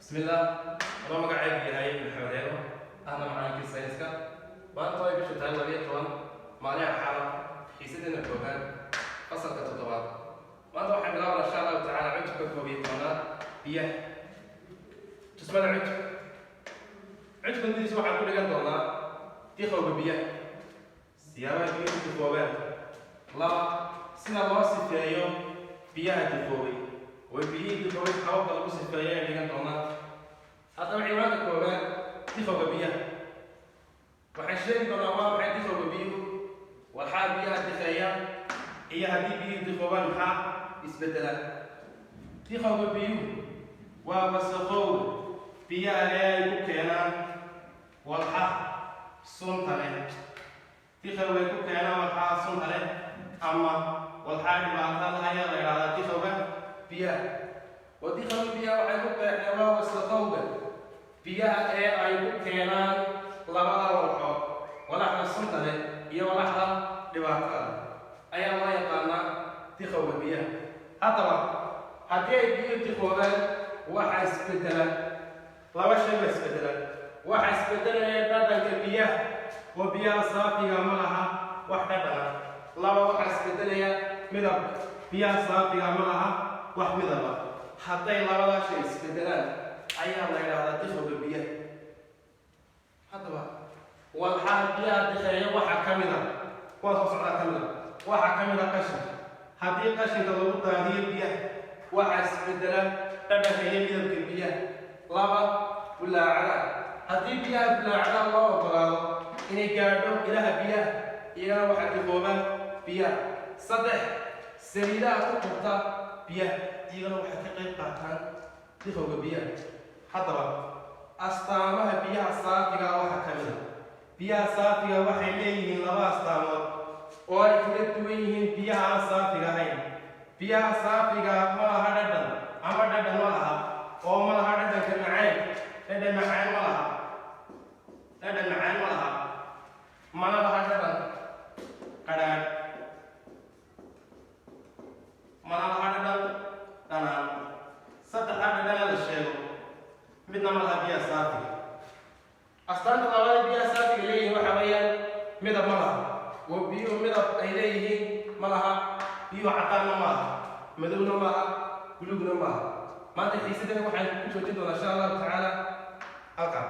بسم الله. أنا مقعد هاي من حوالينا. أنا معاك الساينسكا. وأنا طيب شو تهلا لي طبعا. ما عليها حالة. حسيت إن الكوكب فصل كتطبيقات. ما أنا واحد بالله إن شاء الله تعالى عندك كوبيتونا بيه. تسمع عندك. عندك من دي واحد كل جنب والله. تيخو بيه. سيارة بيه تفوبان. لا سنة الله سفيايو بيه تفوبي. وبيه تفوبي حاول تلبس سفيايو اللي جنب والله. هذا عبارة الكوبان تفوق بيه. وحشين بنوام حد تفوق بيه. والحال بيه تخيا. هي هذه بيه تفوقان محا إسبدلا. تفوق بيه. ووسخوا بيه عليه كنا والحا صنطلة. تفوق كنا والحا صنطلة. أما والحال بعضها هي غير تفوق بيه. وتفوق بيه وعيبك إحنا ووسخوا biyaha ee ay ku keenaan labada walxo walaxda sunta leh iyo walaxda dhibaatada ayaa loo yaqaanaa tikhowga biyaha. haddaba haddii ay biyuhu tikhoobaan waxaa isbedela laba shay baa isbedela. waxaa isbedelaya dhadhanka biyaha oo biyaha saafiga ma laha wax dhadhana. laba waxaa isbedelaya midab biyaha saafiga ma laha wax midaba. hadday labadaa shay isbedelaan ayaa la yiraahdaa tikhowga biyaha. haddaba walxaha biyaha tikheeya waxaa ka mid ah kuwa soo socdaa ka mid ah waxaa ka mid ah qashin. haddii qashinka lagu daadiyo biyaha waxaa isbedela dhadhanka iyo midabka biyaha. laba bulaacada. haddii biyaha bulaacada loo ogolaado inay gaadho ilaha biyaha iyagana waxaa tikhoobaan biyaha. saddex saliidaha ku qubta biyaha iyagana waxay ka qayb qaataan tikhowga biyaha. haddaba astaamaha biyaha saafiga waxaa ka mid ah biyaha saafiga waxay leeyihiin laba astaamood oo ay kaga duwan yihiin biyaha aan saafiga ahayn. biyaha saafiga ma laha dhadhan ama dhadhan ma laha oo ma laha dhadhanka macaan. dhadhan macaan ma laha. dhadhan macaan ma laha mana laha dhadhan qadhaadh mana laha dhadhan dhanaan. saddexda dhadhana la sheego midna ma laha biyaha saafiga. astaanta labada biyaha saafiga leeyihiin waxa weeyaan midab ma laha oo biyuhu midab ay leeyihiin ma laha. biyuhu cadaanna ma laha madowna ma laha buluugna ma laha. maanta xiisadana waxaan ku joojin doonaa insha allahu tacaala halkaa.